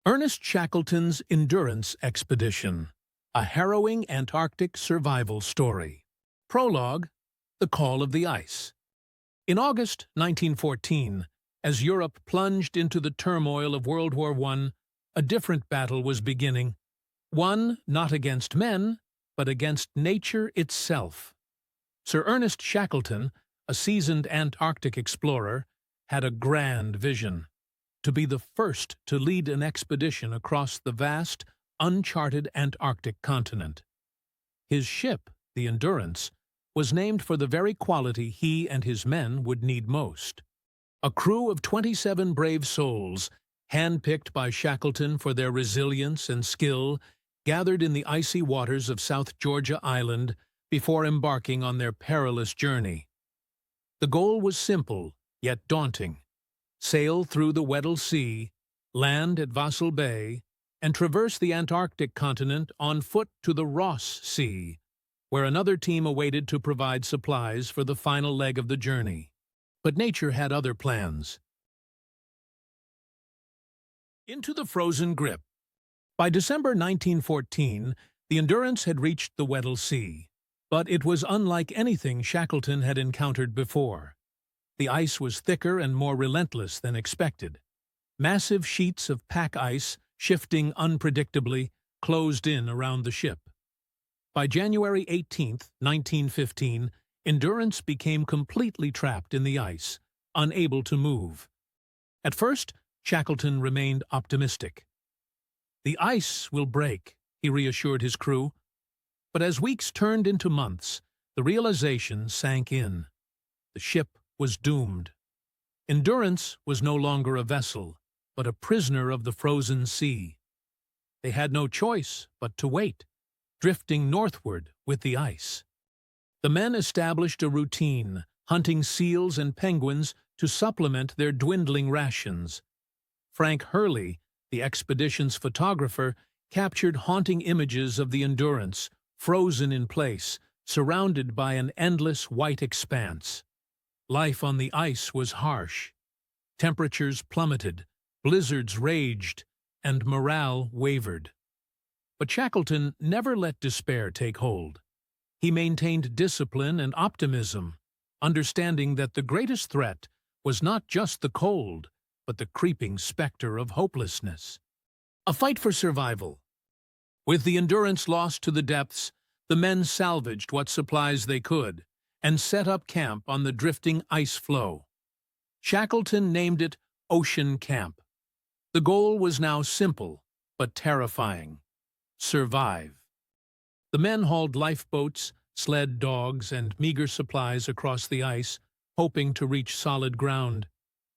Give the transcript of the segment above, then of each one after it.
Ernest Shackleton's Endurance Expedition, a harrowing Antarctic survival story. Prologue, The Call of the Ice. In August 1914, as Europe plunged into the turmoil of World War I, a different battle was beginning. One not against men, but against nature itself. Sir Ernest Shackleton, a seasoned Antarctic explorer, had a grand vision: to be the first to lead an expedition across the vast, uncharted Antarctic continent. His ship, the Endurance, was named for the very quality he and his men would need most. A crew of 27 brave souls, handpicked by Shackleton for their resilience and skill, gathered in the icy waters of South Georgia Island before embarking on their perilous journey. The goal was simple, yet daunting: sail through the Weddell Sea, land at Vassal Bay, and traverse the Antarctic continent on foot to the Ross Sea, where another team awaited to provide supplies for the final leg of the journey. But nature had other plans. Into the frozen grip. By December 1914, the Endurance had reached the Weddell Sea, but it was unlike anything Shackleton had encountered before. The ice was thicker and more relentless than expected. Massive sheets of pack ice, shifting unpredictably, closed in around the ship. By January 18, 1915, Endurance became completely trapped in the ice, unable to move. At first, Shackleton remained optimistic. "The ice will break," he reassured his crew. But as weeks turned into months, the realization sank in. The ship was doomed. Endurance was no longer a vessel, but a prisoner of the frozen sea. They had no choice but to wait, drifting northward with the ice. The men established a routine, hunting seals and penguins to supplement their dwindling rations. Frank Hurley, the expedition's photographer, captured haunting images of the Endurance, frozen in place, surrounded by an endless white expanse. Life on the ice was harsh. Temperatures plummeted, blizzards raged, and morale wavered. But Shackleton never let despair take hold. He maintained discipline and optimism, understanding that the greatest threat was not just the cold, but the creeping specter of hopelessness. A fight for survival. With the Endurance lost to the depths, the men salvaged what supplies they could and set up camp on the drifting ice floe. Shackleton named it Ocean Camp. The goal was now simple, but terrifying: survive. The men hauled lifeboats, sled dogs, and meager supplies across the ice, hoping to reach solid ground.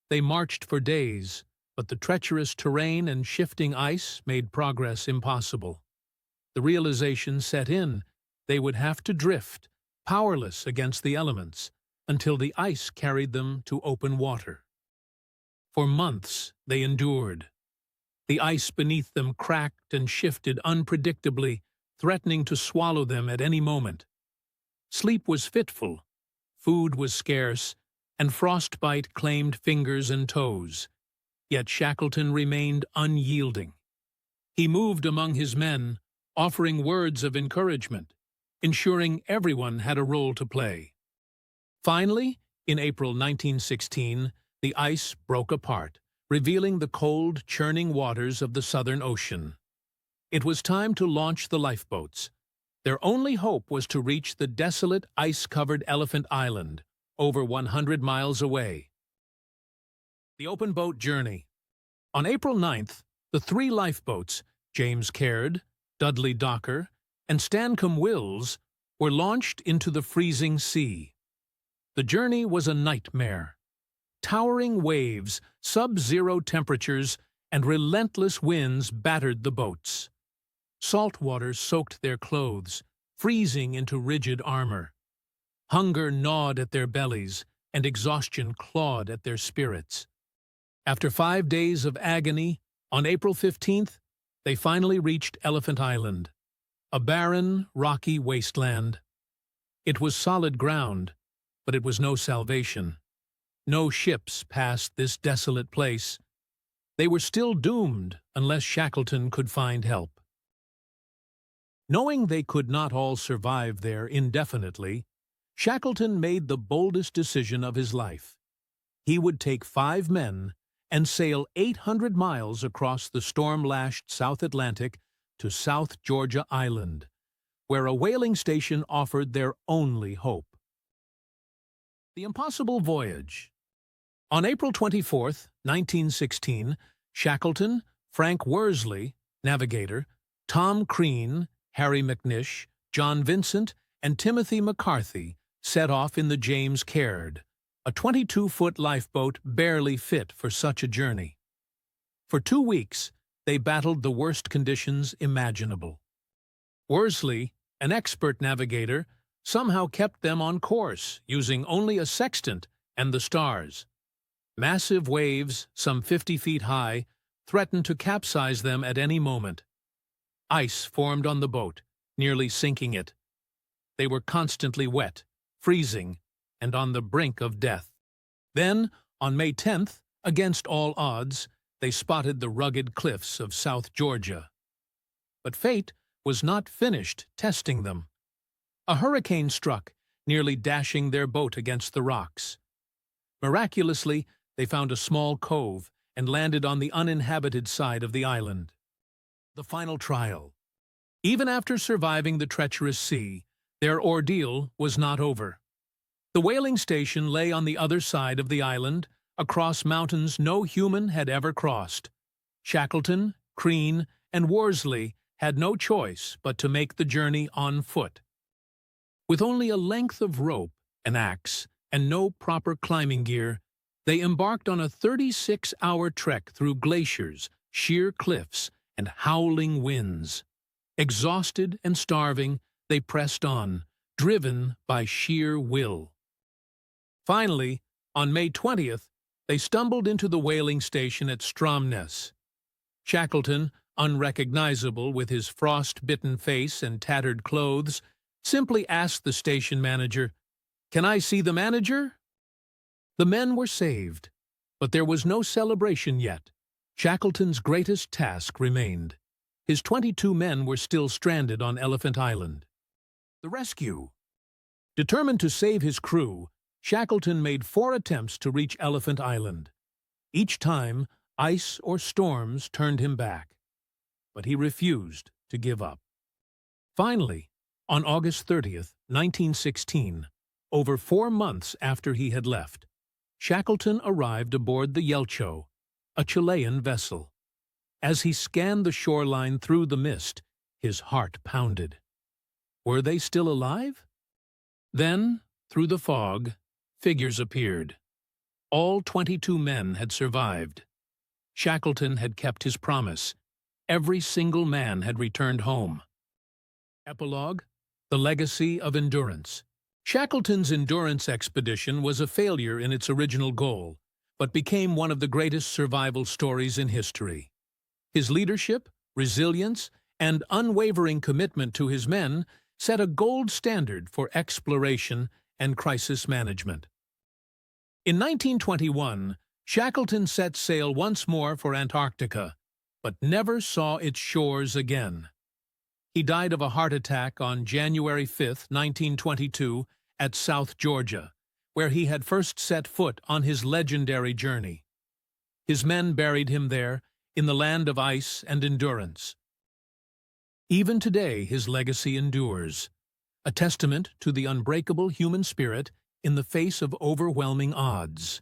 They marched for days, but the treacherous terrain and shifting ice made progress impossible. The realization set in: they would have to drift, powerless against the elements, until the ice carried them to open water. For months they endured. The ice beneath them cracked and shifted unpredictably, threatening to swallow them at any moment. Sleep was fitful, food was scarce, and frostbite claimed fingers and toes. Yet Shackleton remained unyielding. He moved among his men, offering words of encouragement, ensuring everyone had a role to play. Finally, in April 1916, the ice broke apart, revealing the cold, churning waters of the Southern Ocean. It was time to launch the lifeboats. Their only hope was to reach the desolate, ice-covered Elephant Island, over 100 miles away. The open boat journey. On April 9th, the three lifeboats, James Caird, Dudley Docker, and Stancomb Wills, were launched into the freezing sea. The journey was a nightmare. Towering waves, sub-zero temperatures, and relentless winds battered the boats. Salt water soaked their clothes, freezing into rigid armor. Hunger gnawed at their bellies, and exhaustion clawed at their spirits. After 5 days of agony, on April 15th, they finally reached Elephant Island, a barren, rocky wasteland. It was solid ground, but it was no salvation. No ships passed this desolate place. They were still doomed unless Shackleton could find help. Knowing they could not all survive there indefinitely, Shackleton made the boldest decision of his life. He would take 5 men and sail 800 miles across the storm-lashed South Atlantic to South Georgia Island, where a whaling station offered their only hope. The Impossible Voyage. On April 24, 1916, Shackleton, Frank Worsley, navigator, Tom Crean, Harry McNish, John Vincent, and Timothy McCarthy set off in the James Caird, a 22-foot lifeboat barely fit for such a journey. For 2 weeks, they battled the worst conditions imaginable. Worsley, an expert navigator, somehow kept them on course, using only a sextant and the stars. Massive waves, some 50 feet high, threatened to capsize them at any moment. Ice formed on the boat, nearly sinking it. They were constantly wet, freezing, and on the brink of death. Then, on May 10th, against all odds, they spotted the rugged cliffs of South Georgia. But fate was not finished testing them. A hurricane struck, nearly dashing their boat against the rocks. Miraculously, they found a small cove and landed on the uninhabited side of the island. The final trial. Even after surviving the treacherous sea, their ordeal was not over. The whaling station lay on the other side of the island, across mountains no human had ever crossed. Shackleton, Crean, and Worsley had no choice but to make the journey on foot. With only a length of rope, an axe, and no proper climbing gear, they embarked on a 36-hour trek through glaciers, sheer cliffs, and howling winds. Exhausted and starving, they pressed on, driven by sheer will. Finally, on May 20th, they stumbled into the whaling station at Stromness. Shackleton, unrecognizable with his frost-bitten face and tattered clothes, simply asked the station manager, "Can I see the manager?" The men were saved, but there was no celebration yet. Shackleton's greatest task remained. His 22 men were still stranded on Elephant Island. The rescue. Determined to save his crew, Shackleton made 4 attempts to reach Elephant Island. Each time, ice or storms turned him back, but he refused to give up. Finally, on August 30th, 1916, over 4 months after he had left, Shackleton arrived aboard the Yelcho, a Chilean vessel. As he scanned the shoreline through the mist, his heart pounded. Were they still alive? Then, through the fog, figures appeared. All 22 men had survived. Shackleton had kept his promise. Every single man had returned home. Epilogue: The Legacy of Endurance. Shackleton's endurance expedition was a failure in its original goal, but became one of the greatest survival stories in history. His leadership, resilience, and unwavering commitment to his men set a gold standard for exploration and crisis management. In 1921, Shackleton set sail once more for Antarctica, but never saw its shores again. He died of a heart attack on January 5, 1922, at South Georgia, where he had first set foot on his legendary journey. His men buried him there, in the land of ice and endurance. Even today, his legacy endures, a testament to the unbreakable human spirit in the face of overwhelming odds.